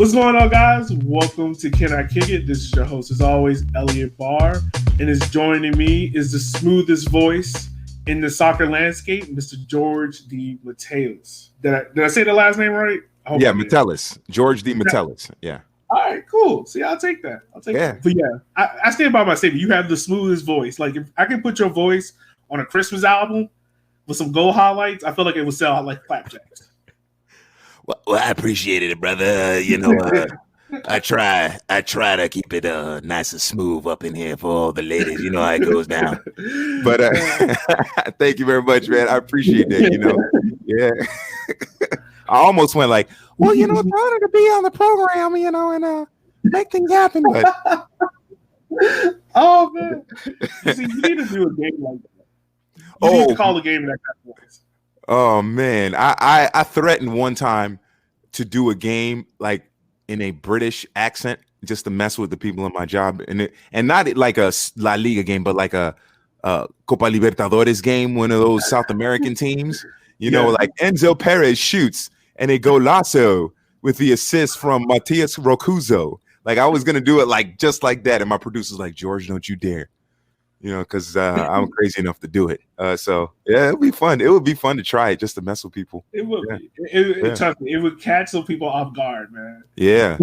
What's going on, guys? Welcome to Can I Kick It? This is your host, as always, Elliot Barr, and is joining me is the smoothest voice in the soccer landscape, Mr. George D. Metellus. Did I say the last name right? Yeah, Metellus. George D. Metellus. Yeah. All right, cool. See, I'll take that. That. But yeah, I stand by my statement. You have the smoothest voice. Like, if I can put your voice on a Christmas album with some gold highlights, I feel like it would sell out like flapjacks. Well, I appreciate it, brother. I try to keep it nice and smooth up in here for all the ladies. You know how it goes down. But thank you very much, man. I appreciate that. Yeah. I almost went like, well, it's an honor to be on the program, and make things happen. But oh man, see, you need to do a game like that. You need to call a game in that kind of voice. Oh man, I threatened one time to do a game like in a British accent just to mess with the people in my job, and not like a La Liga game, but like a Copa Libertadores game, one of those South American teams. Like Enzo Perez shoots and a golazo with the assist from Matias Rocuzo. Like I was gonna do it like just like that, and my producer's like, George, don't you dare. Because I'm crazy enough to do it. So yeah, it would be fun. It would be fun to try it just to mess with people. It would be. Trust me, it would catch some people off guard, man. Yeah.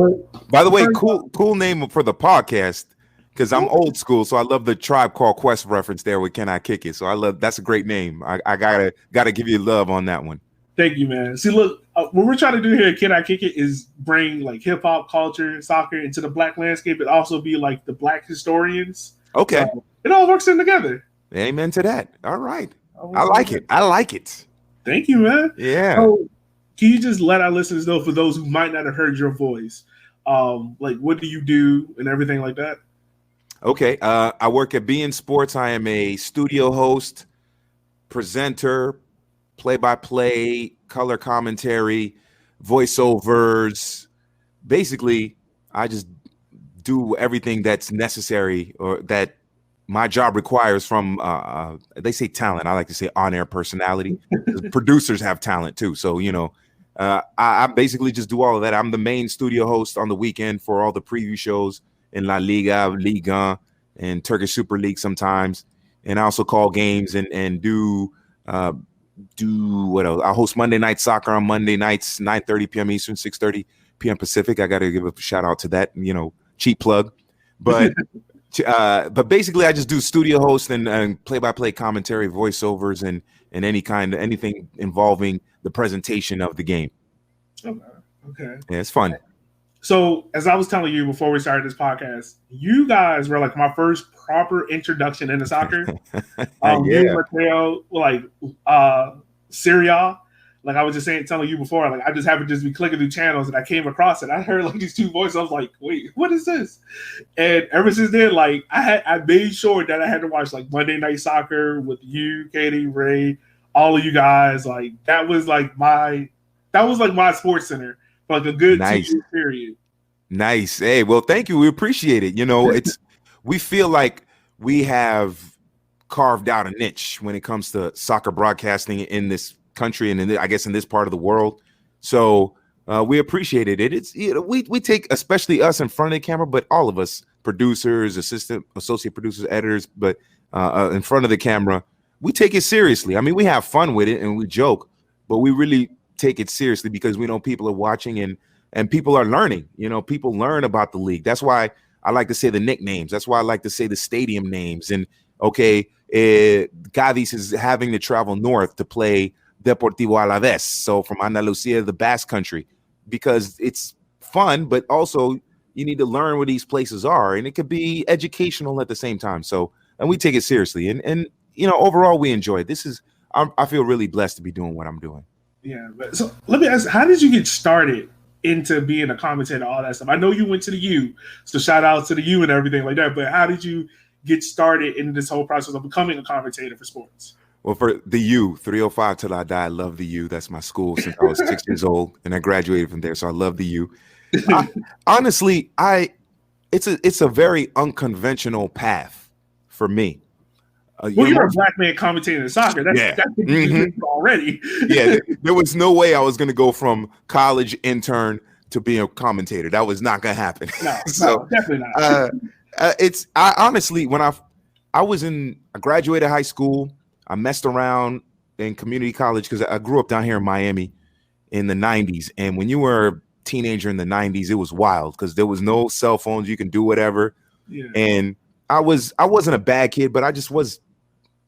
By the way, cool name for the podcast, because I'm old school, so I love the Tribe Called Quest reference there with Can I Kick It? So that's a great name. I gotta give you love on that one. Thank you, man. See, look, what we're trying to do here at Can I Kick It is bring like hip hop culture, soccer into the Black landscape, and also be like the Black historians. Okay. It all works in together. Amen to that. All right. I like it. Thank you, man. Yeah. So, can you just let our listeners know, for those who might not have heard your voice, like what do you do and everything like that? Okay. I work at beIN Sports. I am a studio host, presenter, play-by-play, color commentary, voiceovers. Basically, I just do everything that's necessary or that my job requires from, they say talent. I like to say on-air personality. Producers have talent too. So, I basically just do all of that. I'm the main studio host on the weekend for all the preview shows in La Liga, Liga, and Turkish Super League sometimes. And I also call games and do what else? I host Monday Night Soccer on Monday nights, 9:30 p.m. Eastern, 6:30 p.m. Pacific. I got to give a shout out to that, cheap plug. But basically I just do studio host and play-by-play commentary, voiceovers, and anything involving the presentation of the game. Okay. Yeah, it's fun. So as I was telling you before we started this podcast, you guys were like my first proper introduction into soccer. You and Mateo, like Syria. Like I was just telling you before, like I just happened to just be clicking through channels and I came across it. I heard like these two voices. I was like, wait, what is this? And ever since then, like I made sure that I had to watch like Monday Night Soccer with you, Katie, Ray, all of you guys. Like that was like my sports center for like a good 2 year period. Nice. Hey, well, thank you. We appreciate it. We feel like we have carved out a niche when it comes to soccer broadcasting in this country and I guess in this part of the world. So we appreciate it. It's we take, especially us in front of the camera, but all of us, producers, associate producers, editors, but in front of the camera, we take it seriously. I mean, we have fun with it and we joke, but we really take it seriously because we know people are watching and people are learning. People learn about the league. That's why I like to say the nicknames. That's why I like to say the stadium names. And Cádiz is having to travel north to play Deportivo Alavés, so from Andalusia, the Basque Country, because it's fun, but also you need to learn where these places are, and it could be educational at the same time. So, and we take it seriously, and overall we enjoy it. I feel really blessed to be doing what I'm doing. Yeah, but so let me ask, how did you get started into being a commentator, all that stuff? I know you went to the U, so shout out to the U and everything like that. But how did you get started in this whole process of becoming a commentator for sports? Well, for the U, 305 till I die, I love the U. That's my school since I was 6 years old, and I graduated from there, so I love the U. Honestly, it's a very unconventional path for me. You're a black man commentating in soccer. That's already. Yeah, there was no way I was going to go from college intern to be a commentator. That was not gonna happen. No, So definitely not. I honestly, when I graduated high school, I messed around in community college because I grew up down here in Miami in the 90s. And when you were a teenager in the 90s, it was wild because there was no cell phones. You can do whatever. Yeah. And I wasn't a bad kid, but I just was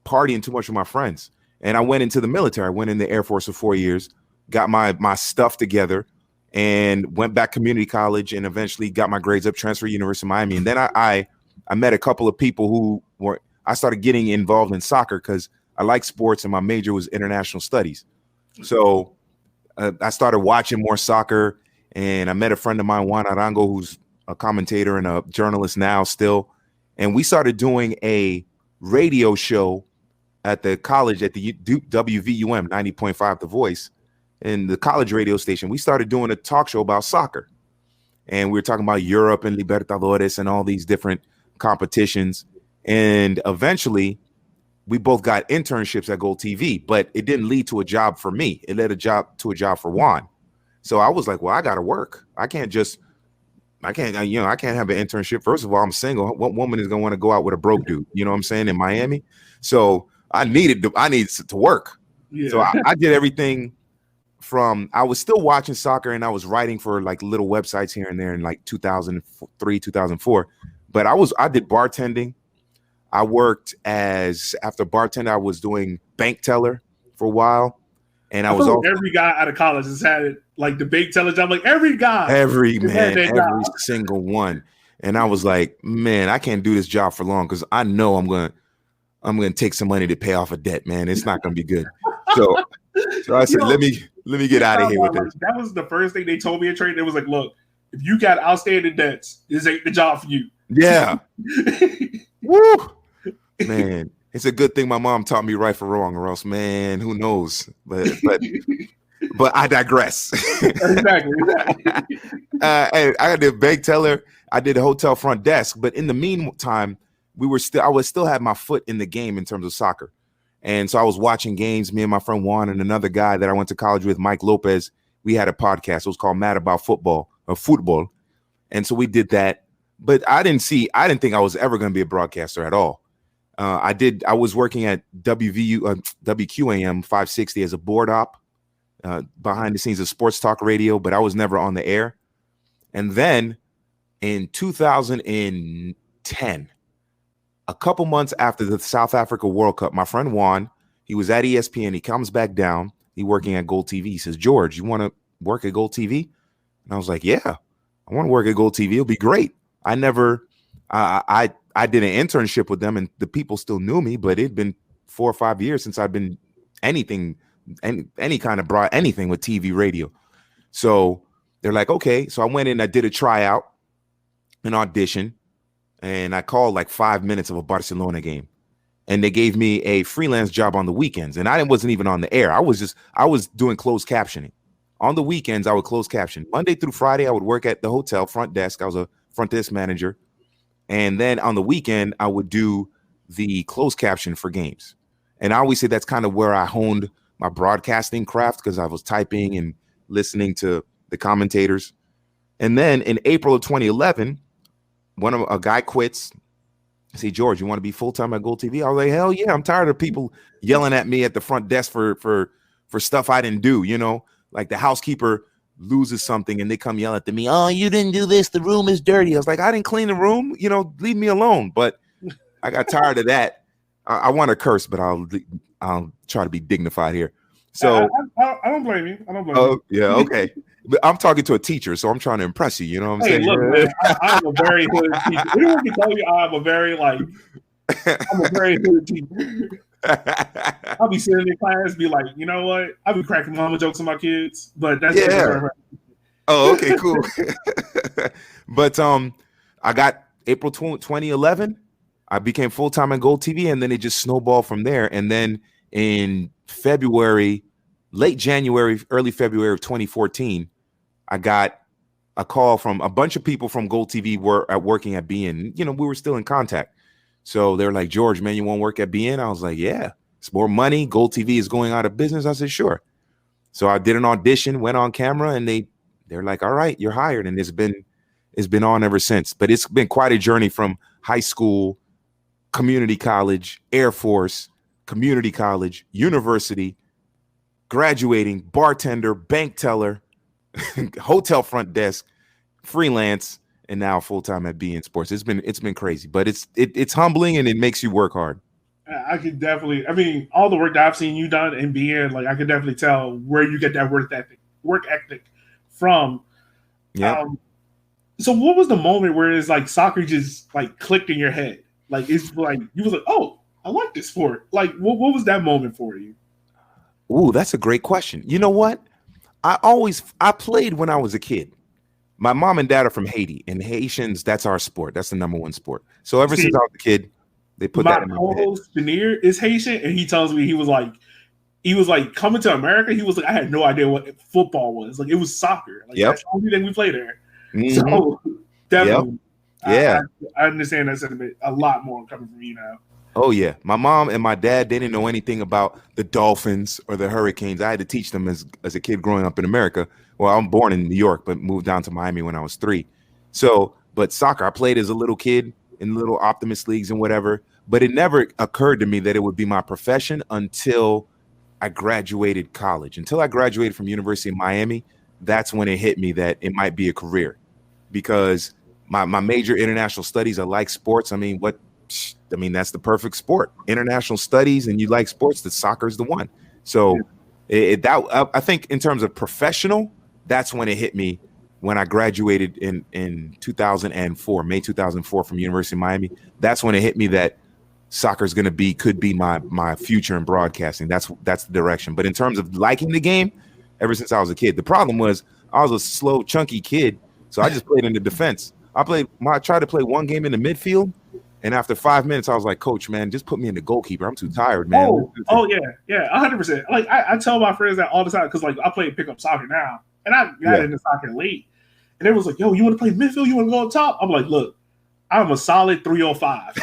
partying too much with my friends. And I went into the military. I went in the Air Force for 4 years, got my stuff together, and went back community college, and eventually got my grades up, transferred to University of Miami. And then I met a couple of people I started getting involved in soccer because I like sports and my major was international studies. So I started watching more soccer, and I met a friend of mine, Juan Arango, who's a commentator and a journalist now still. And we started doing a radio show at the college at the WVUM 90.5 The Voice, in the college radio station. We started doing a talk show about soccer, and we were talking about Europe and Libertadores and all these different competitions. And eventually we both got internships at Gold TV, but it didn't lead to a job for me. It led to a job for Juan. So I was like, well, I got to work. I can't have an internship. First of all, I'm single. What woman is going to want to go out with a broke dude? You know what I'm saying? In Miami. So I needed to work. Yeah. So I did everything from, I was still watching soccer and I was writing for like little websites here and there in like 2003, 2004. But I did bartending. I worked after bartender, I was doing bank teller for a while. And I was every guy out of college has had it, like the bank teller job, like every single one. And I was like, man, I can't do this job for long because I know I'm gonna take some money to pay off a debt, man. It's not gonna be good. So I said, let me get out of here with this. That was the first thing they told me in training. It was like, look, if you got outstanding debts, this ain't the job for you. Yeah. Woo. Man, it's a good thing my mom taught me right from wrong, or else, man, who knows? But I digress. Exactly. I did bank teller. I did a hotel front desk. But in the meantime, I was still had my foot in the game in terms of soccer. And so I was watching games. Me and my friend Juan and another guy that I went to college with, Mike Lopez, we had a podcast. It was called Mad About Football. And so we did that. But I didn't think I was ever going to be a broadcaster at all. I was working at WQAM 560 as a board op, behind the scenes of sports talk radio, but I was never on the air. And then in 2010, a couple months after the South Africa World Cup, my friend Juan, he was at ESPN. He comes back down. He's working at Gold TV. He says, George, you want to work at Gold TV? And I was like, yeah, I want to work at Gold TV. It'll be great. I did an internship with them, and the people still knew me, but it'd been 4 or 5 years since I've been any kind of brought anything with TV radio. So they're like, okay. So I went in, I did a tryout, an audition, and I called like 5 minutes of a Barcelona game. And they gave me a freelance job on the weekends. And I wasn't even on the air. I was doing closed captioning. On the weekends, I would close caption. Monday through Friday, I would work at the hotel front desk. I was a front desk manager. And then on the weekend, I would do the closed caption for games. And I always say that's kind of where I honed my broadcasting craft, because I was typing and listening to the commentators. And then in April of 2011, a guy quits. I say, George, you want to be full-time at Gold TV? I was like, hell yeah. I'm tired of people yelling at me at the front desk for stuff I didn't do. You know, like the housekeeper loses something and they come yell at me, oh, you didn't do this, the room is dirty. I was like, I didn't clean the room, leave me alone. But I got tired of that. I want to curse, but I'll try to be dignified here. So I don't blame you. Oh, yeah, okay. But I'm talking to a teacher, so I'm trying to impress you. You know what I'm saying? Look, man, I'm a very hood teacher. Anyone can tell you I'm a very hood teacher. I'll be sitting in class, be like, you know what? I'll be cracking mama jokes on my kids, but that's Oh, okay, cool. But I got April 2011. I became full-time at Gold TV, and then it just snowballed from there. And then in February, late January, early February of 2014, I got a call from a bunch of people from Gold TV working at BN. We were still in contact. So they're like, George, man, you want to work at BN? I was like, yeah, it's more money. Gold TV is going out of business. I said, sure. So I did an audition, went on camera, and they they're like, all right, you're hired. And it's been on ever since. But it's been quite a journey from high school, community college, Air Force, community college, university, graduating, bartender, bank teller, hotel front desk, freelance, and now full-time at beIN Sports. It's been crazy, but it's humbling and it makes you work hard. I can definitely, I mean, all the work that I've seen you done in beIN, like I can definitely tell where you get that work ethic from. Yeah. So what was the moment where it's like soccer just like clicked in your head? Like it's like you was like, oh, I like this sport. Like what was that moment for you? Ooh, that's a great question. You know what? I played when I was a kid. My mom and dad are from Haiti, and Haitians, that's our sport. That's the number one sport. So ever since I was a kid, they put that in my head. My co-host Veneer is Haitian, and he tells me he was like coming to America. He was like, I had no idea what football was. Like it was soccer. Like that's the only thing we played there. Mm-hmm. So definitely, yeah, I understand that sentiment a lot more coming from you now. Oh yeah, my mom and my dad, they didn't know anything about the Dolphins or the Hurricanes. I had to teach them as a kid growing up in America. Well, I'm born in New York, but moved down to Miami when I was 3. So, but soccer, I played as a little kid in little Optimist leagues and whatever. But it never occurred to me that it would be my profession until I graduated college. Until I graduated from University of Miami, that's when it hit me that it might be a career. Because my major international studies, I like sports. I mean, that's the perfect sport. International studies, and you like sports, that soccer is the one. So I think in terms of professional, that's when it hit me when I graduated in 2004, May 2004 from University of Miami. That's when it hit me that soccer is could be my future in broadcasting. That's the direction. But in terms of liking the game, ever since I was a kid, the problem was I was a slow, chunky kid, so I just played in the defense. I tried to play one game in the midfield, and after 5 minutes, I was like, Coach, man, just put me in the goalkeeper. I'm too tired, man. Oh yeah, 100%. Like I tell my friends that all the time because like I play pickup soccer now, and I got into soccer late, and it was like, yo, you want to play midfield? You want to go up top? I'm like, look, I'm a solid 305.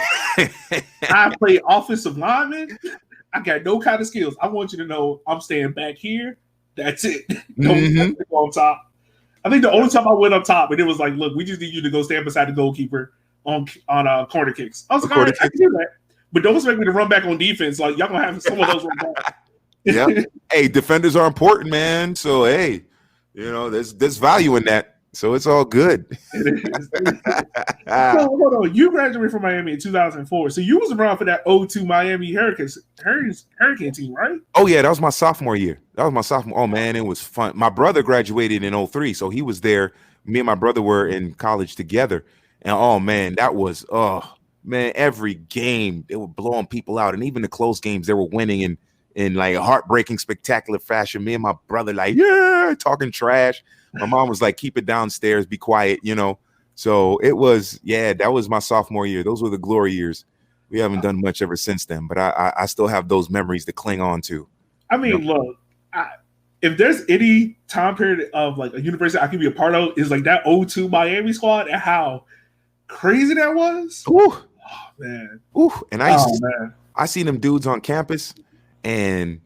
I play offensive lineman. I got no kind of skills. I want you to know I'm staying back here. That's it. Don't go on top. I think the only time I went up top, and it was like, look, we just need you to go stand beside the goalkeeper on corner kicks. I was like, all right, I can do that. But don't expect me to run back on defense. Like, y'all going to have some of those run back. Yeah. Hey, defenders are important, man. So, hey, there's value in that. So it's all good. So, hold on. You graduated from Miami in 2004. So you was around for that 02 Miami Hurricane team, right? Oh, yeah. That was my sophomore year. Oh, man, it was fun. My brother graduated in 03, so he was there. Me and my brother were in college together. And, oh, man, that was, every game, they were blowing people out. And even the close games, they were winning in like a heartbreaking, spectacular fashion. Me and my brother, like, yeah, talking trash. My mom was like, keep it downstairs, be quiet, So it was, that was my sophomore year. Those were the glory years. We haven't done much ever since then, but I still have those memories to cling on to. I mean, look, if there's any time period of like a university I can be a part of, is like that 02 Miami squad and how crazy that was. Ooh. Oh, man. Ooh. And I seen them dudes on campus, and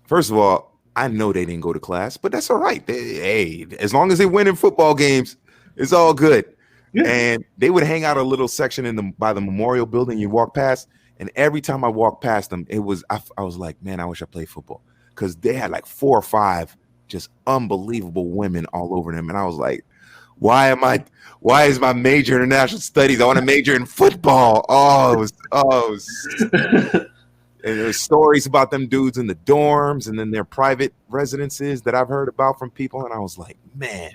first of all, I know they didn't go to class, but that's all right. As long as they win in football games, it's all good. Yeah. And they would hang out a little section by the Memorial Building you walk past, and every time I walked past them, I was like, man, I wish I played football, because they had like 4 or 5 just unbelievable women all over them, and I was like, why is my major international studies? I want to major in football. It was and there's stories about them dudes in the dorms and then their private residences that I've heard about from people. And I was like, man,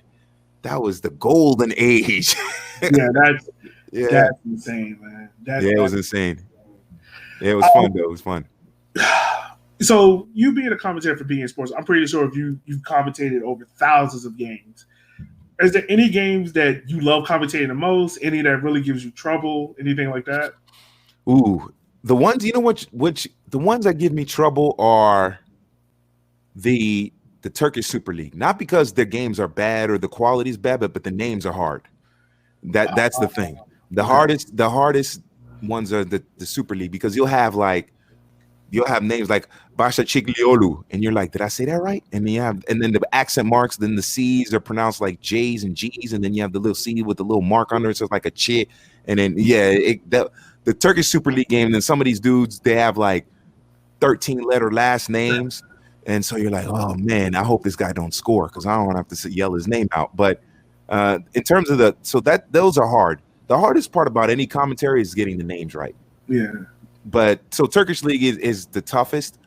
that was the golden age. That's insane, man. It was insane. Yeah, it was fun, though. It was fun. So you being a commentator for beIN Sports, I'm pretty sure if you've commentated over thousands of games. Is there any games that you love commentating the most? Any that really gives you trouble? Anything like that? Ooh. The ones, the ones that give me trouble are the Turkish Super League. Not because their games are bad or the quality is bad, but the names are hard. That's the thing. The hardest ones are the Super League, because you'll have like you'll have names like Basha Chigliolu, and you're like, did I say that right? And then the accent marks, then the C's are pronounced like J's and G's, and then you have the little C with the little mark under it, so it's like a chi. And then the Turkish Super League game, and then some of these dudes, they have like 13-letter last names, and so you're like, oh man, I hope this guy don't score because I don't want to have to yell his name out. But in terms of those are hard. The hardest part about any commentary is getting the names right. Yeah. But so Turkish League is the toughest.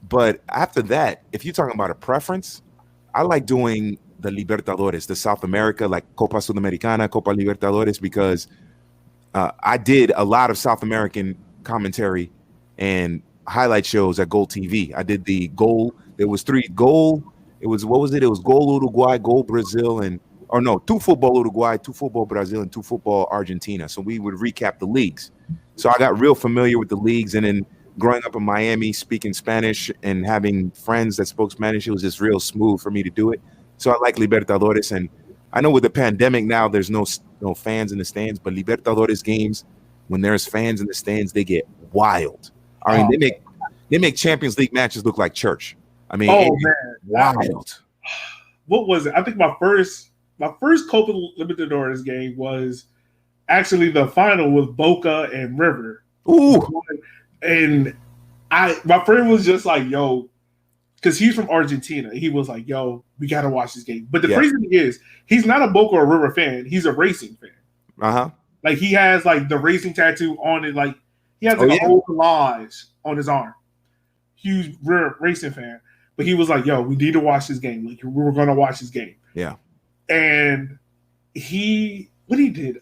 But after that, if you're talking about a preference, I like doing the Libertadores, the South America, like Copa Sudamericana, Copa Libertadores, because I did a lot of South American commentary and highlight shows at Goal TV. I did the goal. There was 3 goal. It was, what was it? It was goal Uruguay, goal Brazil, 2 football Uruguay, 2 football Brazil, and 2 football Argentina. So we would recap the leagues. So I got real familiar with the leagues, and then growing up in Miami, speaking Spanish and having friends that spoke Spanish, it was just real smooth for me to do it. So I like Libertadores, and I know with the pandemic now, there's no fans in the stands, but Libertadores games, when there's fans in the stands, they get wild. I mean, they make Champions League matches look like church. I mean, man, wild. What was it? I think my first Copa Libertadores game was actually the final with Boca and River. Ooh. And my friend was just like, yo, because he's from Argentina. He was like, yo, we got to watch this game. But the crazy thing is, he's not a Boca or River fan. He's a racing fan. Uh-huh. Like, he has, like, the racing tattoo on it. Like, he has, like, a whole collage on his arm. Huge racing fan. But he was like, yo, we need to watch this game. Like, we're going to watch this game. Yeah. And what he did,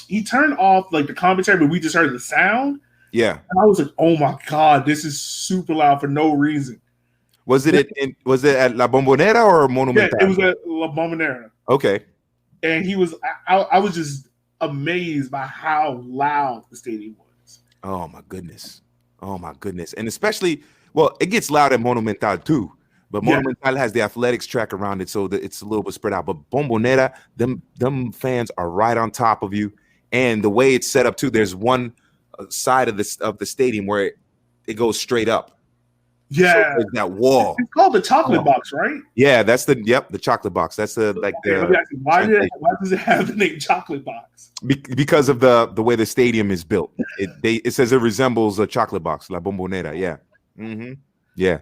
he turned off, like, the commentary, but we just heard the sound. Yeah. And I was like, oh, my God, this is super loud for no reason. Was it at La Bombonera or Monumental? Yeah, it was at La Bombonera. Okay. And I was just amazed by how loud the stadium was. Oh my goodness. And especially, well, it gets loud at Monumental too, but Monumental has the athletics track around it, so that it's a little bit spread out. But Bombonera, them fans are right on top of you. And the way it's set up too, there's one side of the stadium where it goes straight up. Yeah, so that wall. It's called the chocolate box, right? Yeah, that's the chocolate box. That's the why does it have the name chocolate box? Because of the way the stadium is built. It says it resembles a chocolate box, La Bombonera. Yeah, mm-hmm. Yeah,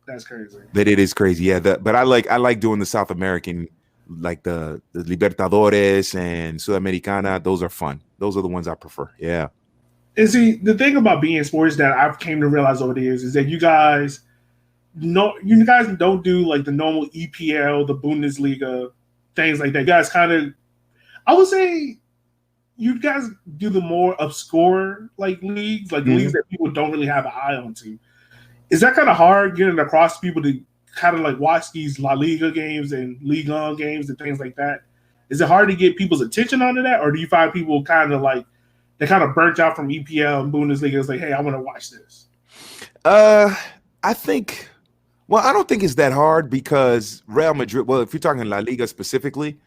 that's crazy. But it is crazy. Yeah, but I like doing the South American, like the Libertadores and Sudamericana. Those are fun. Those are the ones I prefer. Yeah. And see, the thing about being in sports that I've came to realize over the years is that you guys don't do like the normal EPL, the Bundesliga, things like that. You guys kind of, I would say, you guys do the more obscure like leagues, like leagues that people don't really have an eye onto. Is that kind of hard getting across to people to kind of like watch these La Liga games and Ligue 1 games and things like that? Is it hard to get people's attention onto that, or do you find people kind of like they kind of burnt out from EPL and Bundesliga? It's like, hey, I want to watch this. I think, well, I don't think it's that hard because Real Madrid, well, if you're talking La Liga specifically,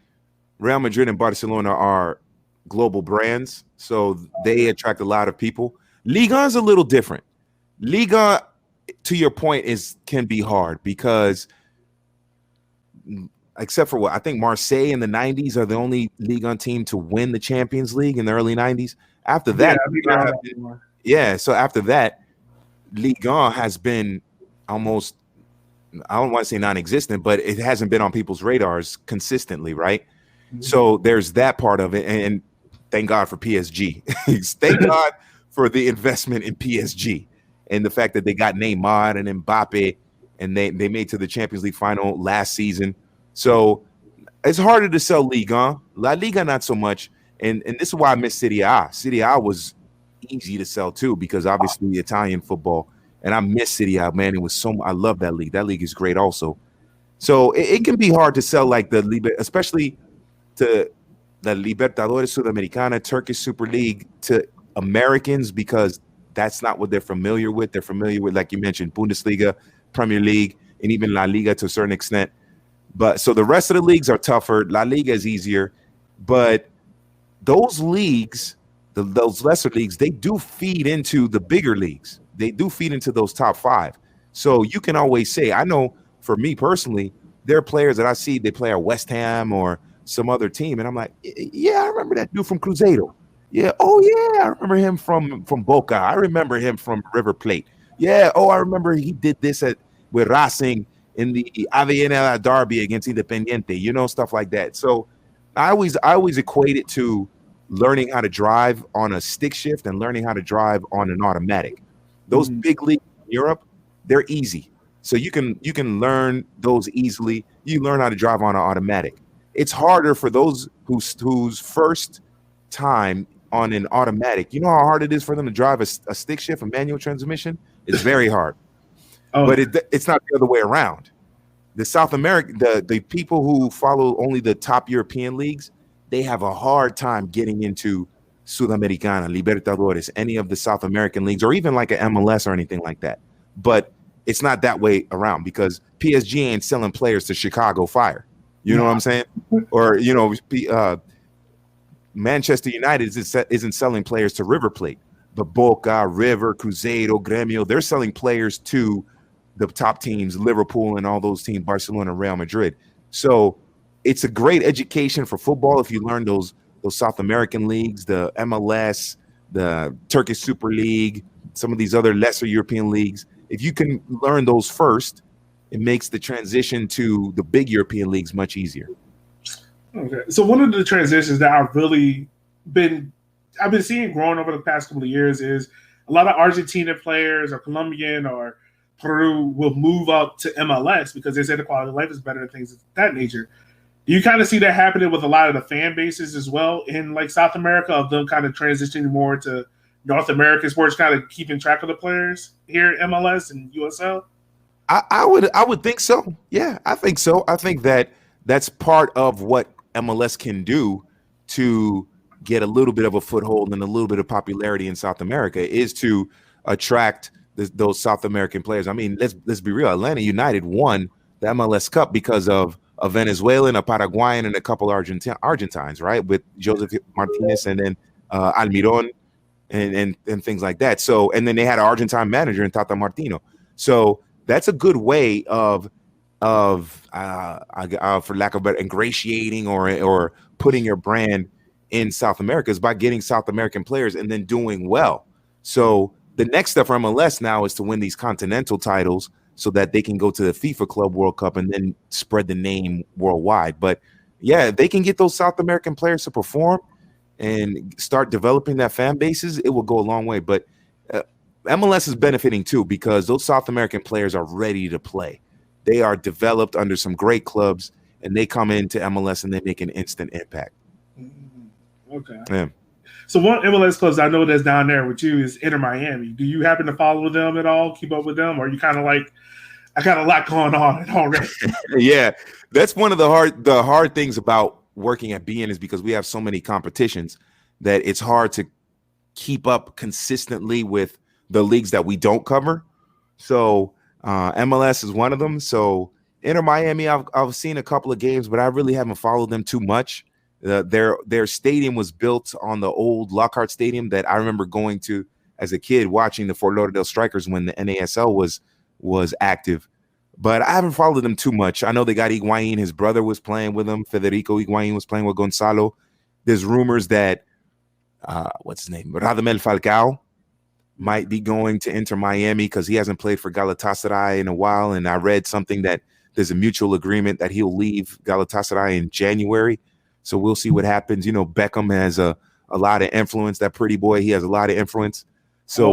Real Madrid and Barcelona are global brands, so they attract a lot of people. Liga is a little different. Liga, to your point, can be hard because except for what I think Marseille in the 90s are the only Ligue 1 team to win the Champions League in the early 90s. After that, so after that, Ligue 1 has been almost, I don't want to say non-existent, but it hasn't been on people's radars consistently, right? Mm-hmm. So there's that part of it, and thank God for PSG. Thank God for the investment in PSG and the fact that they got Neymar and Mbappe, and they made to the Champions League final last season. So it's harder to sell Ligue 1. La Liga, not so much. And this is why I miss Serie A. Serie A was easy to sell too because obviously Italian football. And I miss Serie A, man. I love that league. That league is great also. So it can be hard to sell like especially to the Libertadores Sudamericana, Turkish Super League to Americans because that's not what they're familiar with. They're familiar with, like you mentioned, Bundesliga, Premier League, and even La Liga to a certain extent. But so the rest of the leagues are tougher. La Liga is easier, but those leagues, those lesser leagues, they do feed into the bigger leagues. they do feed into those top 5. So you can always say, I know for me personally, there are players that I see they play at West Ham or some other team, and I'm like, yeah, I remember that dude from Cruzeiro. Yeah, oh yeah, I remember him from Boca. I remember him from River Plate. Yeah, oh, I remember he did this with Racing in the Avellaneda Derby against Independiente, stuff like that. So I always equate it to learning how to drive on a stick shift and learning how to drive on an automatic. Those big leagues in Europe, they're easy. So you can learn those easily. You learn how to drive on an automatic. It's harder for those whose first time on an automatic. You know how hard it is for them to drive a stick shift, a manual transmission? It's very hard. But it's not the other way around. The South American, the people who follow only the top European leagues, they have a hard time getting into Sudamericana, Libertadores, any of the South American leagues, or even like an MLS or anything like that. But it's not that way around because PSG ain't selling players to Chicago Fire. You know what I'm saying? Or, Manchester United isn't selling players to River Plate. But Boca, River, Cruzeiro, Gremio, they're selling players to the top teams, Liverpool and all those teams, Barcelona, Real Madrid. So it's a great education for football if you learn those South American leagues, the MLS, the Turkish Super League, some of these other lesser European leagues. If you can learn those first, it makes the transition to the big European leagues much easier. Okay. So one of the transitions that I've been seeing growing over the past couple of years is a lot of Argentinian players or Colombian or Peru will move up to MLS because they say the quality of life is better and things of that nature. Do you kind of see that happening with a lot of the fan bases as well in like South America, of them kind of transitioning more to North American sports, kind of keeping track of the players here at MLS and USL? I would think so. Yeah, I think so. I think that's part of what MLS can do to get a little bit of a foothold and a little bit of popularity in South America is to attract those South American players. I mean, let's be real. Atlanta United won the MLS Cup because of a Venezuelan, a Paraguayan, and a couple Argentines, right? With Joseph Martinez and then Almiron and things like that. So, and then they had an Argentine manager in Tata Martino. So that's a good way of for lack of better, ingratiating or putting your brand in South America is by getting South American players and then doing well. So the next step for MLS now is to win these continental titles so that they can go to the FIFA Club World Cup and then spread the name worldwide. But yeah, if they can get those South American players to perform and start developing that fan bases, it will go a long way. But MLS is benefiting too because those South American players are ready to play. They are developed under some great clubs, and they come into MLS and they make an instant impact. Okay. Yeah. So one MLS clubs I know that's down there with you is Inter Miami. Do you happen to follow them at all? Keep up with them, or are you kind of like, I got a lot going on already? Yeah, that's one of the hard things about working at BN is because we have so many competitions that it's hard to keep up consistently with the leagues that we don't cover. So MLS is one of them. So Inter Miami, I've seen a couple of games, but I really haven't followed them too much. Their stadium was built on the old Lockhart Stadium that I remember going to as a kid, watching the Fort Lauderdale Strikers when the NASL was active. But I haven't followed them too much. I know they got Higuain. His brother was playing with them. Federico Higuain was playing with Gonzalo. There's rumors that what's his name? Radamel Falcao might be going to Inter Miami because he hasn't played for Galatasaray in a while. And I read something that there's a mutual agreement that he'll leave Galatasaray in January. So we'll see what happens. You know, Beckham has a lot of influence. That pretty boy, he has a lot of influence. So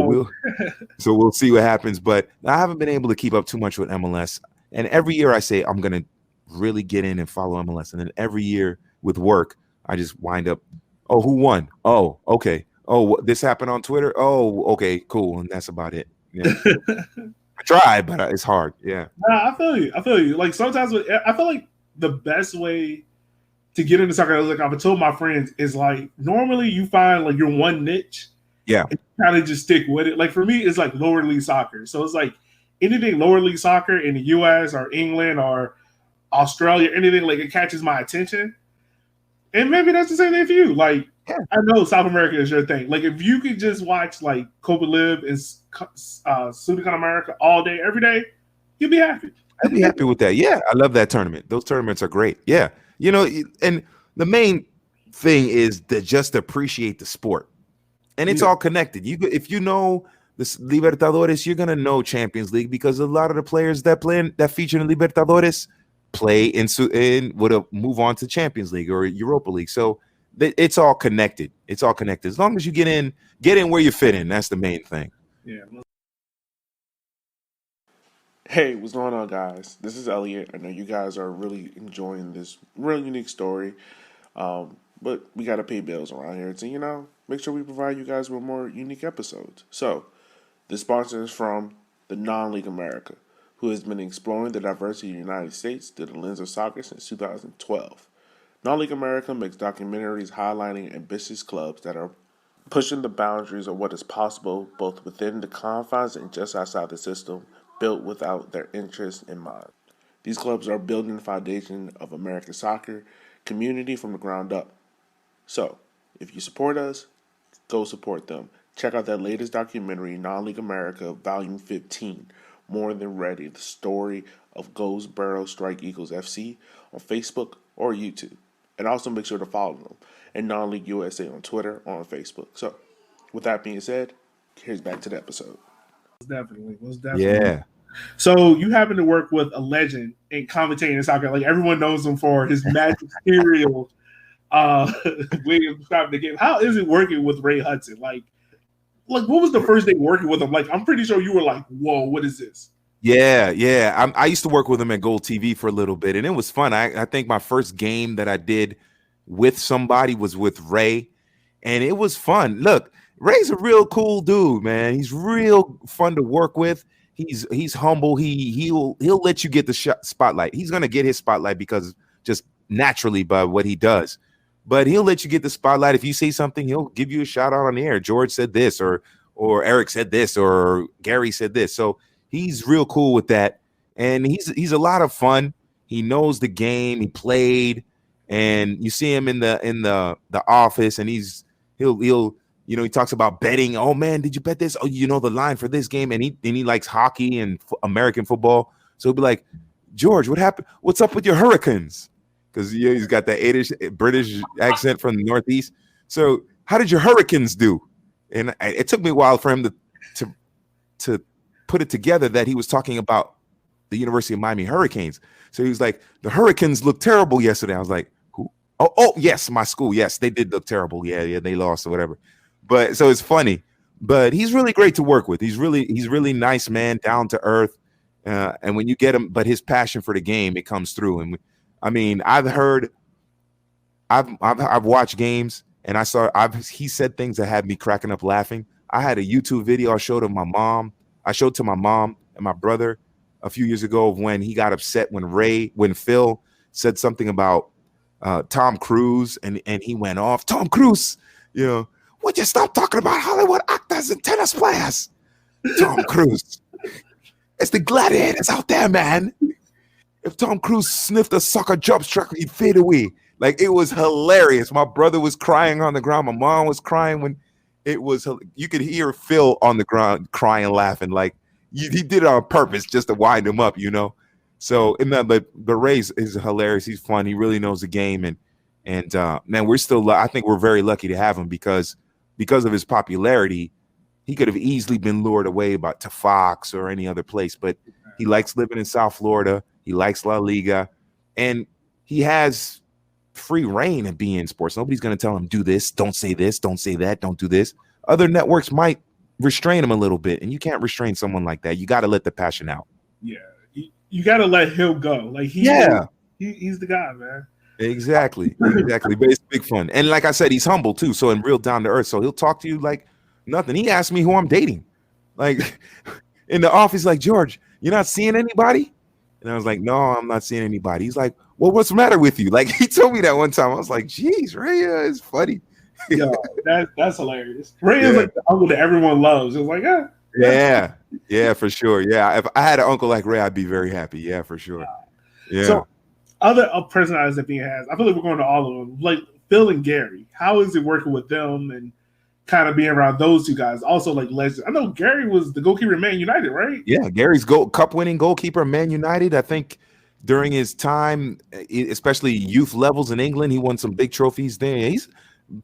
we'll see what happens. But I haven't been able to keep up too much with MLS. And every year I say I'm going to really get in and follow MLS. And then every year with work, I just wind up, oh, who won? Oh, okay. Oh, this happened on Twitter. Oh, okay, cool. And that's about it. Yeah. I try, but it's hard. Yeah. Nah, I feel you. Like sometimes I feel like the best way to get into soccer, like I've told my friends, is like normally you find like your one niche. Yeah. And kind of just stick with it. Like for me, it's like lower league soccer. So it's like anything lower league soccer in the US or England or Australia, anything like it catches my attention. And maybe that's the same thing for you. Like I know South America is your thing. Like, if you could just watch like Copa Live and Sudakan America all day, every day, you'd be happy. I'd be happy with that. Yeah, I love that tournament. Those tournaments are great. Yeah, and the main thing is to just appreciate the sport, and it's all connected. If you know this Libertadores, you're gonna know Champions League because a lot of the players that feature in Libertadores play would move on to Champions League or Europa League. So it's all connected. It's all connected. As long as you get in where you fit in. That's the main thing. Yeah. Hey, what's going on, guys? This is Elliot. I know you guys are really enjoying this real unique story, but we got to pay bills around here. So, make sure we provide you guys with more unique episodes. So, this sponsor is from the Non-League America, who has been exploring the diversity of the United States through the lens of soccer since 2012. Non-League America makes documentaries highlighting ambitious clubs that are pushing the boundaries of what is possible both within the confines and just outside the system, built without their interests in mind. These clubs are building the foundation of American soccer community from the ground up. So, if you support us, go support them. Check out their latest documentary, Non-League America, Volume 15, More Than Ready, the story of Goldsboro Strike Eagles FC on Facebook or YouTube. And also make sure to follow them and Non-League USA on Twitter or on Facebook. So, with that being said, here's back to the episode. Definitely. Yeah. So you happen to work with a legend in commentating in soccer. Like, everyone knows him for his magisterial way of describing the game. How is it working with Ray Hudson? Like what was the first day working with him? Like, I'm pretty sure you were like, whoa, what is this? Yeah. I used to work with him at Gold TV for a little bit, and it was fun. I think my first game that I did with somebody was with Ray, and it was fun. Look, Ray's a real cool dude, man. He's real fun to work with. He's humble. He'll let you get the spotlight. He's gonna get his spotlight because just naturally by what he does. But he'll let you get the spotlight. If you say something, he'll give you a shout out on the air. George said this, or Eric said this, or Gary said this. So he's real cool with that, and he's a lot of fun. He knows the game. He played, and you see him in the office, and he'll. He talks about betting. Oh man, did you bet this? Oh, you know the line for this game, and he likes hockey and American football. So he'll be like, George, what happened? What's up with your Hurricanes? Because he's got that British accent from the Northeast. So how did your Hurricanes do? And it took me a while for him to put it together that he was talking about the University of Miami Hurricanes. So he was like, the Hurricanes looked terrible yesterday. I was like, who? Oh yes, my school. Yes, they did look terrible. Yeah, they lost or whatever. But so it's funny, but he's really great to work with. He's really nice, man, down to earth. And when you get him, but his passion for the game, it comes through. And I've watched games, and he said things that had me cracking up laughing. I had a YouTube video I showed to my mom and my brother a few years ago of when he got upset when Phil said something about Tom Cruise, and he went off. Tom Cruise, would you stop talking about Hollywood actors and tennis players? Tom Cruise. It's the gladiators out there, man. If Tom Cruise sniffed a soccer jump track, he'd fade away. Like, it was hilarious. My brother was crying on the ground. My mom was crying when you could hear Phil on the ground crying and laughing. Like, he did it on purpose just to wind him up, So, but the Rays is hilarious. He's fun. He really knows the game. And man, I think we're very lucky to have him because of his popularity. He could have easily been lured away to Fox or any other place, but he likes living in South Florida. He likes La Liga, and he has free reign of being in sports. Nobody's going to tell him, do this, don't say that, don't do this. Other networks might restrain him a little bit, and you can't restrain someone like that. You got to let the passion out. Yeah, you got to let him go. Like, he's the guy, man. Exactly. But it's big fun. And like I said, he's humble too. So, and real down to earth. So he'll talk to you like nothing. He asked me who I'm dating. Like, in the office, like, George, you're not seeing anybody? And I was like, no, I'm not seeing anybody. He's like, well, what's the matter with you? Like, he told me that one time. I was like, geez, Ray, it's funny. Yo, that's hilarious. Ray is like the uncle that everyone loves. It's like, yeah, for sure. Yeah, if I had an uncle like Ray, I'd be very happy. Yeah, for sure. Yeah. So, other personalities that being has, I feel like we're going to all of them. Like, Phil and Gary. How is it working with them and kind of being around those two guys? Also, like legends. I know Gary was the goalkeeper at Man United, right? Yeah, Gary's cup-winning goalkeeper at Man United. I think during his time, especially youth levels in England, he won some big trophies there.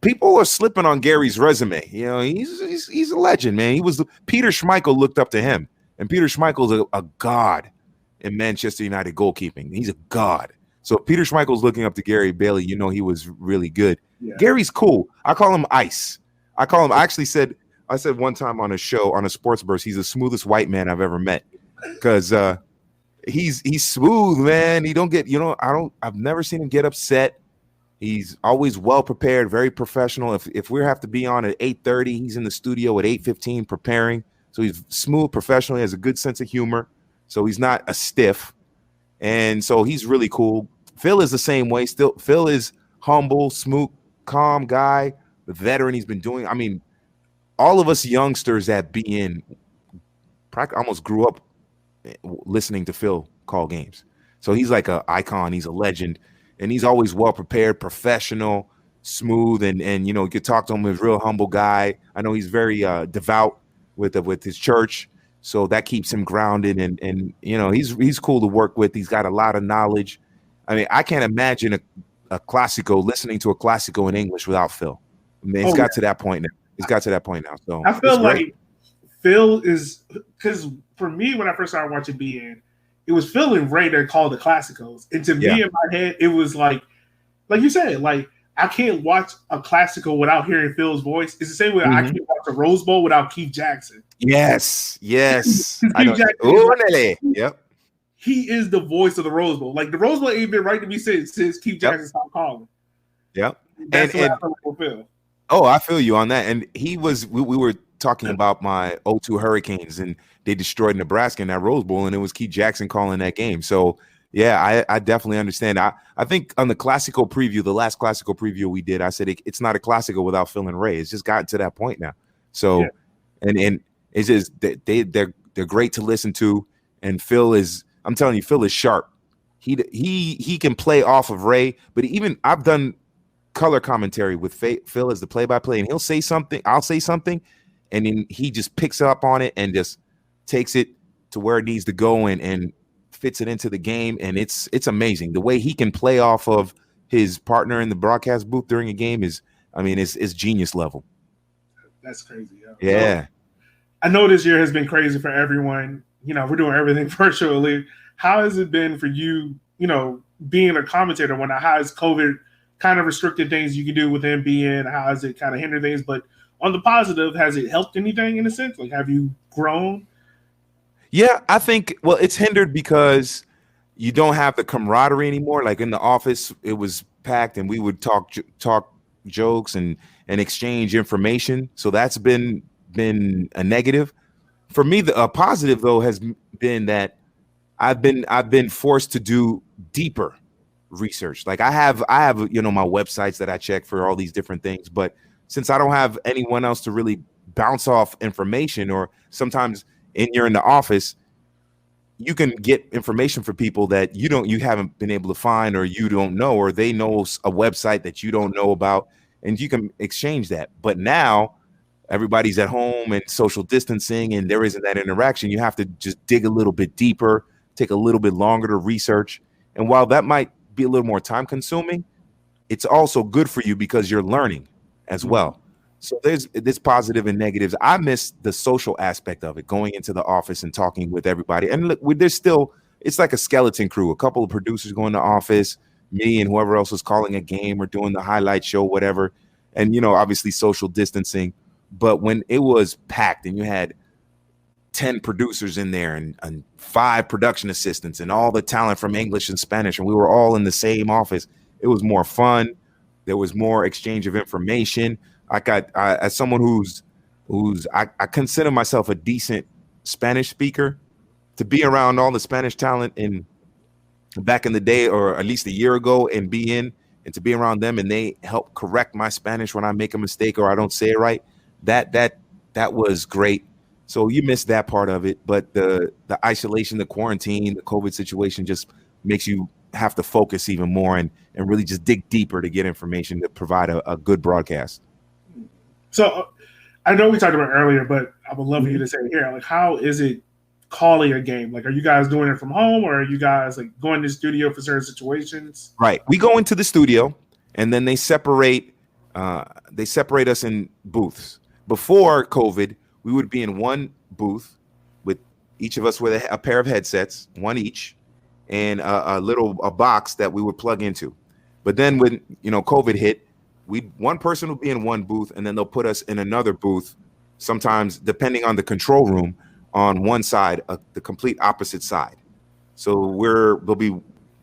People are slipping on Gary's resume. You know, he's a legend, man. Peter Schmeichel looked up to him, and Peter Schmeichel's a god in Manchester United goalkeeping. He's a god. So if Peter Schmeichel's looking up to Gary Bailey, you know he was really good. Yeah. Gary's cool. I call him Ice. I said one time on a show on a sports burst, he's the smoothest white man I've ever met because he's smooth, man. He don't get, I've never seen him get upset. He's always well prepared, very professional. If we have to be on at 8:30, he's in the studio at 8:15 preparing. So he's smooth, professional. He has a good sense of humor. So he's not a stiff. And so he's really cool. Phil is the same way. Still, Phil is humble, smooth, calm guy, the veteran he's been doing. I mean, all of us youngsters at BN almost grew up listening to Phil call games. So he's like an icon. He's a legend. And he's always well prepared, professional, smooth, and you could talk to him. He's a real humble guy. I know he's very devout with his church, so that keeps him grounded. And he's cool to work with. He's got a lot of knowledge. I mean, I can't imagine a Classico, listening to a Classico in English without Phil. I mean, it's got to that point now. It's got to that point now. So I feel like Phil is, because for me, when I first started watching BN, it was Phil and Ray that called the Classicos. And to me, in my head, it was like you said, like, I can't watch a Classico without hearing Phil's voice. It's the same way I can't watch a Rose Bowl without Keith Jackson. Yes. Keith Jackson, yep. He is the voice of the Rose Bowl. Like, the Rose Bowl ain't been right to me since Keith Jackson stopped calling. Yep. That's what I feel like with Phil. Oh, I feel you on that. And we were talking about my 02 Hurricanes, and they destroyed Nebraska in that Rose Bowl, and it was Keith Jackson calling that game. So, yeah, I definitely understand. I think on the Classico preview, the last Classico preview we did, I said it's not a Classico without Phil and Ray. It's just gotten to that point now. So, and it's just they're great to listen to. And Phil is, I'm telling you, Phil is sharp. He can play off of Ray, but even I've done color commentary with Phil as the play-by-play, and he'll say something, I'll say something, and then he just picks up on it and just takes it to where it needs to go and fits it into the game. And it's amazing the way he can play off of his partner in the broadcast booth during a game is, I mean, it's genius level. That's crazy. Yeah. So, I know this year has been crazy for everyone. We're doing everything virtually. How has it been for you, being a commentator when how has COVID kind of restricted things you can do within BN? How has it kind of hindered things? But on the positive, has it helped anything in a sense? Like, have you grown? Yeah, I think, well, it's hindered because you don't have the camaraderie anymore. Like in the office, it was packed and we would talk jokes and exchange information. So that's been a negative. For me, a positive though has been that I've been forced to do deeper research. Like I have my websites that I check for all these different things, but since I don't have anyone else to really bounce off information, or sometimes you're in the office, you can get information for people that you haven't been able to find, or you don't know, or they know a website that you don't know about, and you can exchange that. But now everybody's at home and social distancing, and there isn't that interaction. You have to just dig a little bit deeper, take a little bit longer to research. And while that might be a little more time consuming, it's also good for you because you're learning as well. So there's positive and negatives. I miss the social aspect of it, going into the office and talking with everybody. And look, it's like a skeleton crew, a couple of producers going to office, me and whoever else is calling a game or doing the highlight show, whatever. And, obviously social distancing. But when it was packed and you had 10 producers in there and 5 production assistants and all the talent from English and Spanish, and we were all in the same office, it was more fun. There was more exchange of information. As someone who's I consider myself a decent Spanish speaker, to be around all the Spanish talent back in the day, or at least a year ago, and to be around them and they help correct my Spanish when I make a mistake or I don't say it right. That was great. So you missed that part of it, but the isolation, the quarantine, the COVID situation just makes you have to focus even more and really just dig deeper to get information to provide a good broadcast. So I know we talked about it earlier, but I would love for you to say it here. Like, how is it calling a game? Like, are you guys doing it from home, or are you guys like going to the studio for certain situations? Right. We go into the studio, and then they separate us in booths. Before COVID, we would be in one booth with each of us with a pair of headsets, one each, and a box that we would plug into. But then when COVID hit, one person would be in one booth, and then they'll put us in another booth, sometimes depending on the control room, on one side, the complete opposite side. So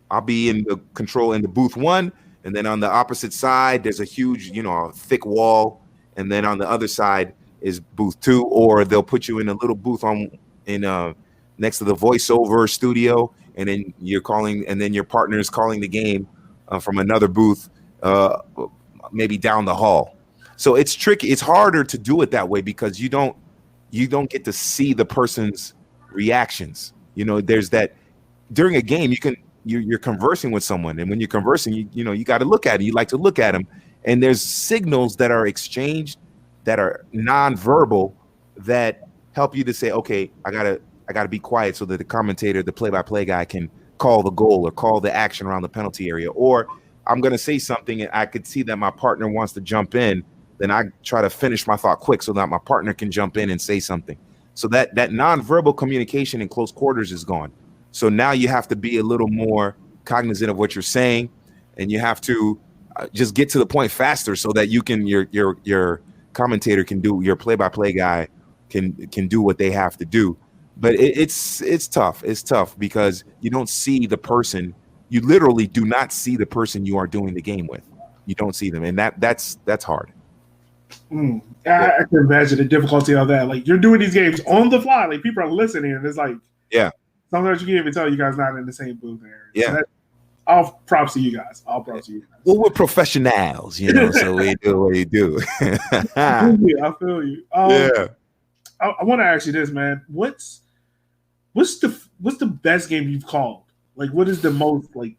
I'll be in the control in the booth one, and then on the opposite side, there's a huge, thick wall, and then on the other side is booth two, or they'll put you in a little booth next to the voiceover studio, and then your partner is calling the game from another booth, maybe down the hall. So it's tricky. It's harder to do it that way because you don't get to see the person's reactions. There's that during a game you're conversing with someone, and when you're conversing, you got to look at it. You like to look at them, and there's signals that are exchanged that are nonverbal that help you to say, okay, I gotta be quiet so that the commentator, the play-by-play guy, can call the goal or call the action around the penalty area. Or I'm gonna say something and I could see that my partner wants to jump in, then I try to finish my thought quick so that my partner can jump in and say something. So that nonverbal communication in close quarters is gone. So now you have to be a little more cognizant of what you're saying, and you have to just get to the point faster so that you can your commentator can do, your play-by-play guy can do what they have to do. But it's tough. It's tough because you don't see the person. You literally do not see the person you are doing the game with. You don't see them, and that's hard. I can imagine the difficulty of that. Like, you're doing these games on the fly. Like, people are listening, and it's like, sometimes you can't even tell you guys not in the same booth area. Yeah. So all props to you guys. All props to you guys. Well, we're professionals, so we do what we do. I feel you. I want to ask you this, man. What's the best game you've called? Like, what is the most, like,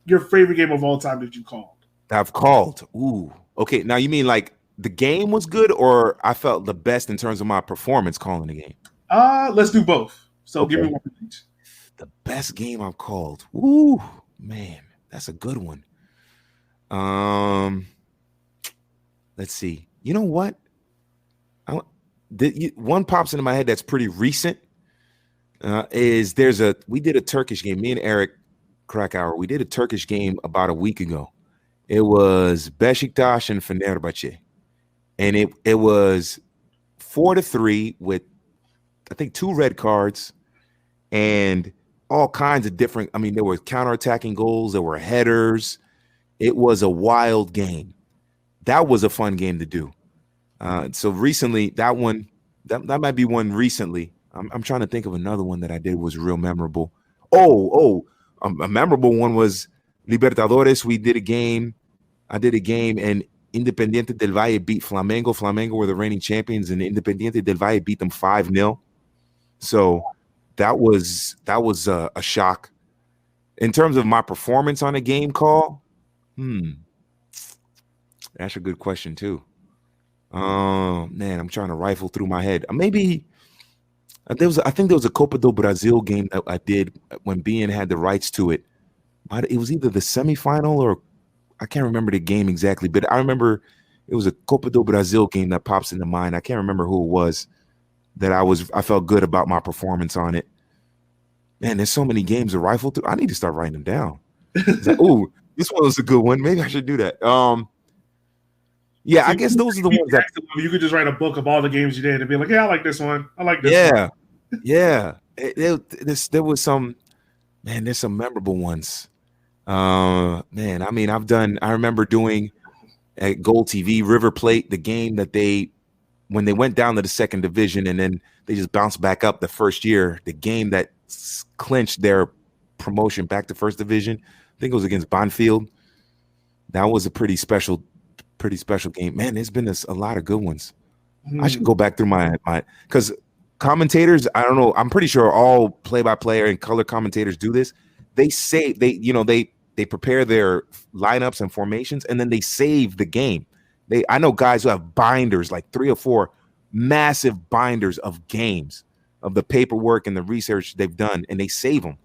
your favorite game of all time that you called? I've called. Ooh. Okay. Now you mean like the game was good, or I felt the best in terms of my performance calling the game? Let's do both. So give me one each. The best game I've called. Ooh, man, that's a good one. Let's see. You know what? One pops into my head that's pretty recent. We did a Turkish game. Me and Eric Krakauer, we did a Turkish game about a week ago. It was Beşiktaş and Fenerbahçe, and it was 4-3 with, I think, 2 red cards and all kinds of different. I mean, there were counterattacking goals, there were headers. It was a wild game. That was a fun game to do. So recently, that might be one recently. I'm trying to think of another one that I did was real memorable. A memorable one was Libertadores. We did a game. I did a game, and Independiente del Valle beat Flamengo. Flamengo were the reigning champions, and Independiente del Valle beat them 5-0. So that was a shock. In terms of my performance on a game call, that's a good question too. Man, I'm trying to rifle through my head. Maybe I think there was a Copa do Brasil game that I did when BN had the rights to it. But it was either the semifinal or I can't remember the game exactly, but I remember it was a Copa do Brasil game that pops into mind. I can't remember who it was that I felt good about my performance on it. Man, there's so many games to rifle through. I need to start writing them down. Like, ooh, this one was a good one. Maybe I should do that. Yeah, I guess those are the ones that you could just write a book of all the games you did and be like, yeah, I like this one. I like this one. Yeah. There was some, man, there's some memorable ones. Man, I mean, I remember doing at Gold TV, River Plate, the game that when they went down to the second division and then they just bounced back up the first year, the game that clinched their promotion back to first division. I think it was against Bonfield. That was a pretty special game. Man, there's been a lot of good ones. I should go back through my because commentators, I don't know, I'm pretty sure all play-by-play and color commentators do this. they prepare their lineups and formations, and then they save the game. I know guys who have binders, like 3 or 4 massive binders of games, of the paperwork and the research they've done, and they save them.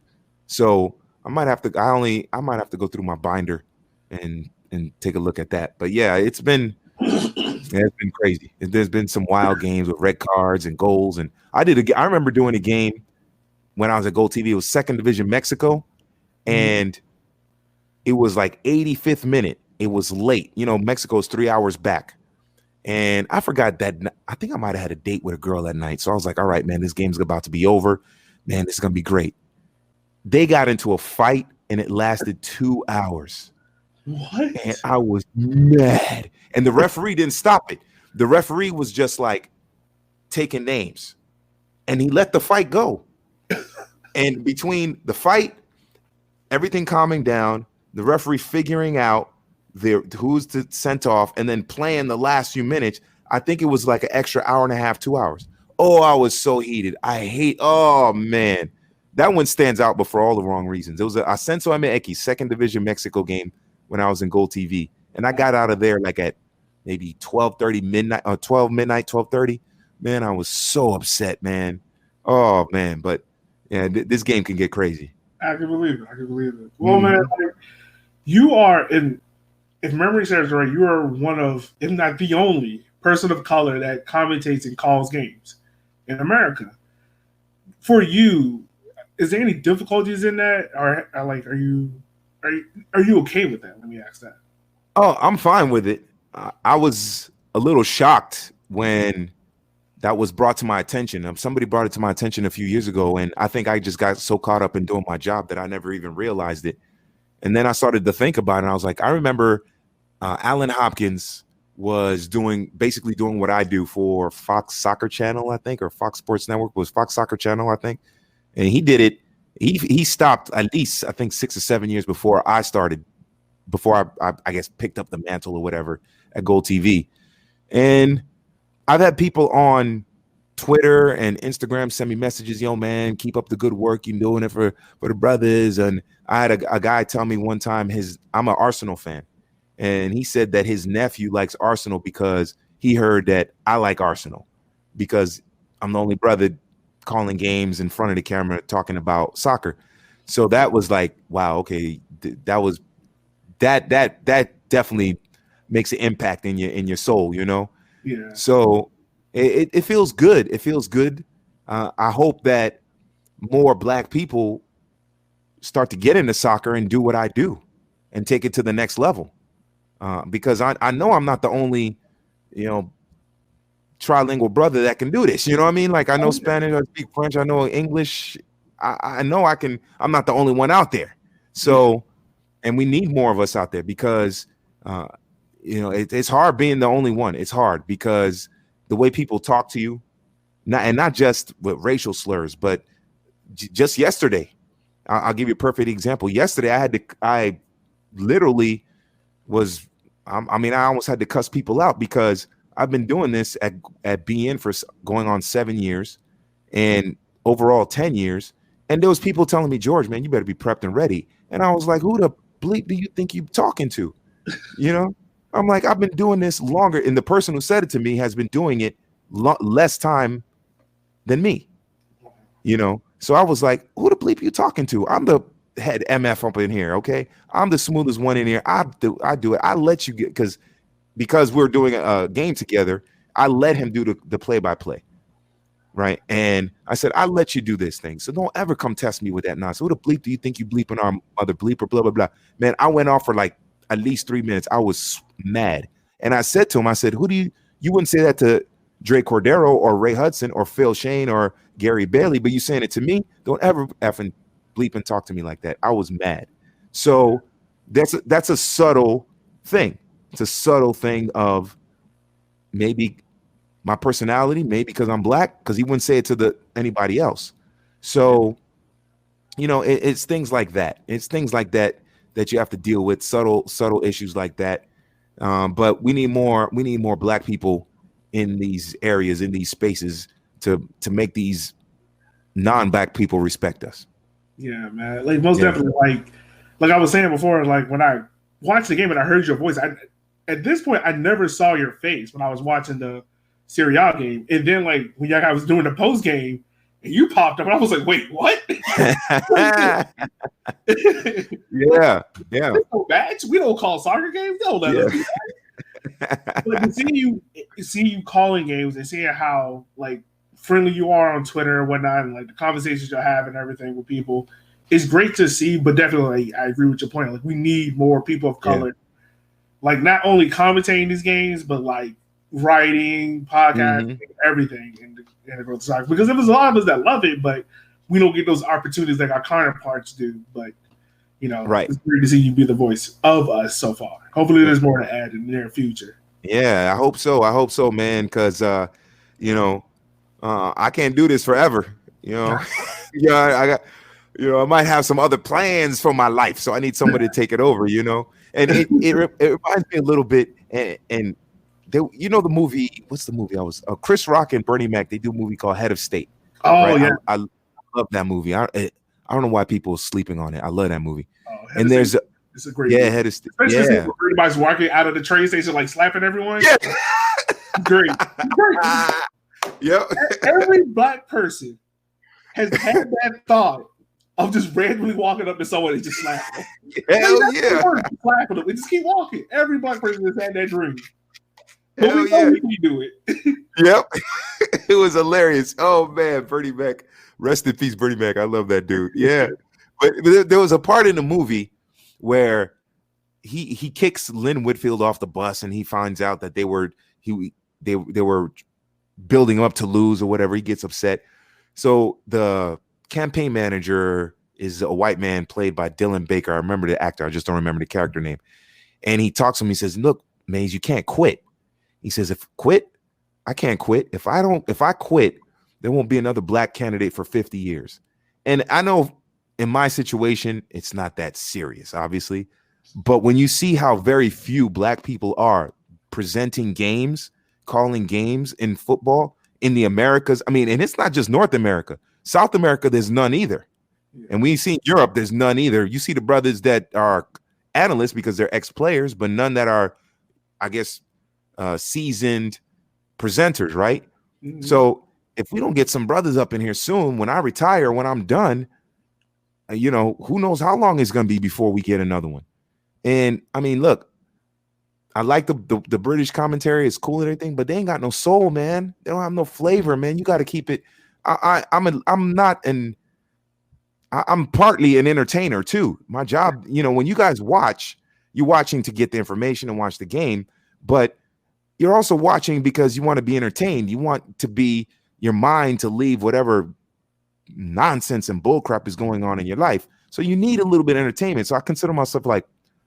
So I might have to go through my binder and take a look at that. But yeah, it's been crazy. There's been some wild games with red cards and goals. And I remember doing a game when I was at Gold TV. It was second division Mexico, and it was like 85th minute. It was late. You know, Mexico's 3 hours back. And I forgot that. I think I might have had a date with a girl that night. So I was like, all right, man, this game's about to be over. Man, this is going to be great. They got into a fight, and it lasted 2 hours. What? And I was mad. And the referee didn't stop it. The referee was just like taking names. And he let the fight go. And between the fight, everything calming down, the referee figuring out who's sent off, and then playing the last few minutes, I think it was like an extra hour and a half, 2 hours. Oh, I was so heated. Oh, man. That one stands out, but for all the wrong reasons. It was a Ascenso MX second division Mexico game when I was in Gold TV. And I got out of there like at maybe 12:30 midnight, or 12 midnight, 12:30. Man, I was so upset, man. Oh, man. But yeah, this game can get crazy. I can believe it. Well, man, like, you are if memory serves right, you are one of, if not the only person of color that commentates and calls games in America. For you, is there any difficulties in that, or like, are you okay with that? Let me ask that. Oh, I'm fine with it. I was a little shocked when that was brought to my attention. Somebody brought it to my attention a few years ago, and I think I just got so caught up in doing my job that I never even realized it. And then I started to think about it, and I was like, I remember Alan Hopkins was basically doing what I do for Fox Soccer Channel, I think, or Fox Sports Network. Was Fox Soccer Channel, I think. And he did it. He stopped at least, I think, 6 or 7 years before I started, before I guess picked up the mantle or whatever at Gold TV. And I've had people on Twitter and Instagram send me messages, yo, man, keep up the good work. You're doing it for the brothers. And I had a guy tell me one time I'm an Arsenal fan. And he said that his nephew likes Arsenal because he heard that I like Arsenal because I'm the only brother calling games in front of the camera talking about soccer. So that was like, wow, okay, that definitely makes an impact in your soul, you know? Yeah. So it feels good. It feels good. I hope that more Black people start to get into soccer and do what I do and take it to the next level. Because I know I'm not the only, trilingual brother that can do this. You know what I mean? Like, I know Spanish, I speak French, I know English. I know I'm not the only one out there. So, and we need more of us out there because, it's hard being the only one. It's hard because the way people talk to you, not just with racial slurs, but just yesterday, I'll give you a perfect example. Yesterday, I literally was, I almost had to cuss people out because I've been doing this at BN for going on 7 years and overall 10 years. And there was people telling me, George, man, you better be prepped and ready. And I was like, who the bleep do you think you're talking to? I'm like, I've been doing this longer. And the person who said it to me has been doing it less time than me, So I was like, who the bleep are you talking to? I'm the head MF up in here, okay? I'm the smoothest one in here. I do it. I let you get, because we're doing a game together, I let him do the play-by-play, right? And I said, I let you do this thing, so don't ever come test me with that nonsense. Who the bleep do you think you bleeping our mother bleeper, blah, blah, blah. Man, I went off for like at least 3 minutes. I was mad. And I said to him, I said, you wouldn't say that to Dre Cordero or Ray Hudson or Phil Shane or Gary Bailey, but you saying it to me? Don't ever effing bleep and talk to me like that. I was mad. So that's a subtle thing. It's a subtle thing of maybe my personality, maybe because I'm Black, because he wouldn't say it to anybody else. So, it's things like that. It's things like that you have to deal with, subtle issues like that. But we need more Black people in these areas, in these spaces to make these non-Black people respect us. Yeah, man. Like most definitely. Like I was saying before, like when I watched the game and I heard your voice, at this point I never saw your face when I was watching the Serie A game, and then like when y'all guys was doing the post game, and you popped up, and I was like, wait, what? Yeah. There's no match. We don't call soccer games. Don't let us do that. But to see you calling games and seeing how like friendly you are on Twitter and whatnot, and like the conversations you'll have and everything with people, it's great to see. But definitely, I agree with your point. Like we need more people of color, like not only commentating these games, but like writing, podcasting, everything in the growth of soccer. Because there's a lot of us that love it, but we don't get those opportunities like our counterparts do. But you know, it's great to see you be the voice of us so far. Hopefully, there's more to add in the near future. Yeah, I hope so. I hope so, man. Because you know, I can't do this forever. You know, I got. You know, I might have some other plans for my life, so I need somebody to take it over. You know, and it reminds me a little bit. And they, you know, the movie. What's the movie? Chris Rock and Bernie Mac. They do a movie called Head of State. Oh yeah, I love that movie. I don't know why people are sleeping on it. I love that movie. And there's it's a great movie. Head of State. Especially everybody's walking out of the train station like slapping everyone. Yeah. Great. Yep. Every black person has had that thought of just randomly walking up to someone and just slapping them. Hell yeah. Slapping them and just keep walking. Every black person has had that dream. But we know we can do it. Yep. It was hilarious. Oh man, Bernie Mac. Rest in peace, Bernie Mac. I love that dude. Yeah. But there was a part in the movie where he kicks Lynn Whitfield off the bus and he finds out that they were building him up to lose or whatever. He gets upset. So the campaign manager is a white man played by Dylan Baker. I remember the actor. I just don't remember the character name. And he talks to him. He says, look, Mays, you can't quit. He says, I can't quit. If I quit, there won't be another black candidate for 50 years. And I know in my situation, it's not that serious, obviously. But when you see how very few black people are presenting games, calling games in football in the Americas, I mean, and it's not just North America. South America, there's none either. And we see Europe, there's none either. You see the brothers that are analysts because they're ex-players, but none that are, I guess, seasoned presenters, right? Mm-hmm. So if we don't get some brothers up in here soon, when I retire, when I'm done, you know, who knows how long it's going to be before we get another one. And I mean, look, I like the British commentary. It's cool and everything, but they ain't got no soul, man. They don't have no flavor, man. You got to keep it. I'm partly an entertainer too. My job, you know, when you guys watch, you're watching to get the information and watch the game, but you're also watching because you want to be entertained. You want to be your mind to leave whatever nonsense and bullcrap is going on in your life. So you need a little bit of entertainment. So I consider myself like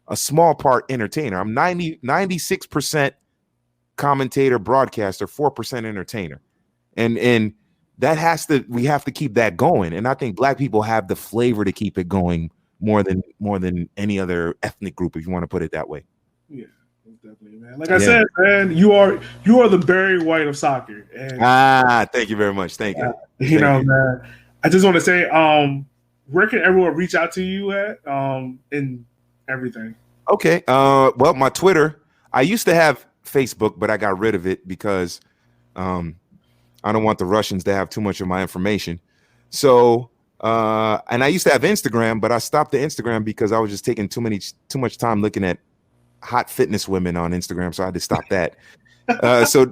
a small part entertainer. I'm 96% commentator, broadcaster, 4% entertainer. And we have to keep that going. And I think black people have the flavor to keep it going more than any other ethnic group, if you want to put it that way. Yeah, definitely, man. Like I said, man, you are the Barry White of soccer. And, thank you very much. Thank you. You know, man. I just want to say, where can everyone reach out to you at? And everything. Okay. Well, my Twitter. I used to have Facebook, but I got rid of it because I don't want the Russians to have too much of my information. So, and I used to have Instagram, but I stopped the Instagram because I was just taking too much time looking at hot fitness women on Instagram. So I had to stop that. So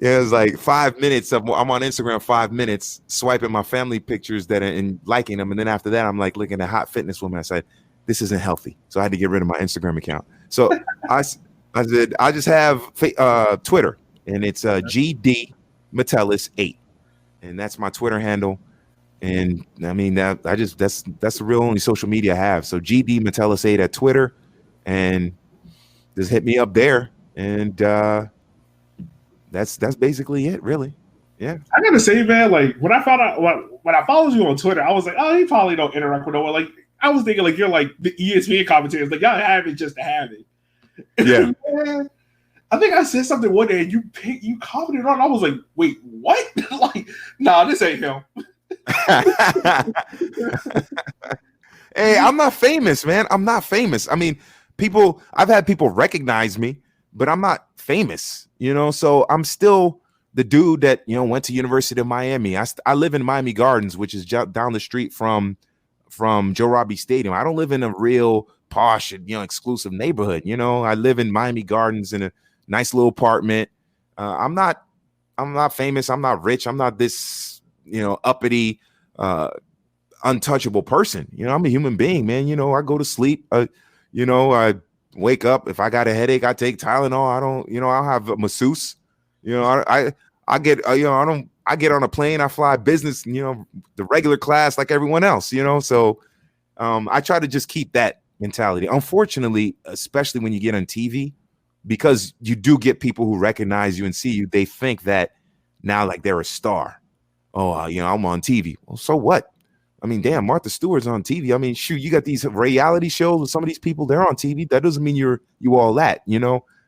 yeah, it was like 5 minutes I'm on Instagram, 5 minutes swiping my family pictures and liking them. And then after that, I'm like looking at hot fitness women. I said, this isn't healthy. So I had to get rid of my Instagram account. So I said, I just have Twitter, and it's GD Metellus 8. And that's my Twitter handle. And I mean, that's the real only social media I have. So GD Metellus 8 at Twitter, and just hit me up there. And that's basically it, really. Yeah. I gotta say, man, like when I found out when I followed you on Twitter, I was like, oh, he probably don't interact with no one. Like I was thinking, like you're like the ESPN commentators, like y'all have it just to have it. Yeah. Man, I think I said something one day, and you commented on. I was like, wait, what? Like, nah, this ain't him. Hey, I'm not famous, man. I'm not famous. I mean, I've had people recognize me, but I'm not famous, so I'm still the dude that, went to University of Miami. I live in Miami Gardens, which is down the street from Joe Robbie Stadium. I don't live in a real posh, exclusive neighborhood. I live in Miami Gardens in a nice little apartment. I'm not famous. I'm not rich. I'm not this, uppity, untouchable person. I'm a human being, man. I go to sleep. I wake up. If I got a headache, I take Tylenol. I don't, I'll have a masseuse. I get, I get on a plane. I fly business, the regular class like everyone else. So I try to just keep that mentality. Unfortunately, especially when you get on TV, because you do get people who recognize you and see you, they think that now like they're a star. Oh, I'm on TV. Well, so what? I mean, damn, Martha Stewart's on TV. I mean, shoot, you got these reality shows with some of these people, they're on TV. That doesn't mean you all that,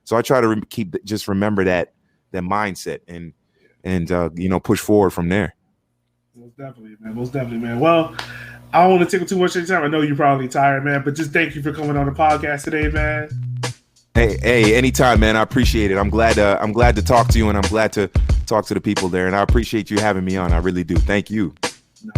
So I try to just remember that mindset and push forward from there. Most definitely, man. Well, I don't want to take too much of your time. I know you're probably tired, man, but just thank you for coming on the podcast today, man. Hey, anytime, man. I appreciate it. I'm glad to talk to you, and I'm glad to talk to the people there, and I appreciate you having me on. I really do. Thank you. No.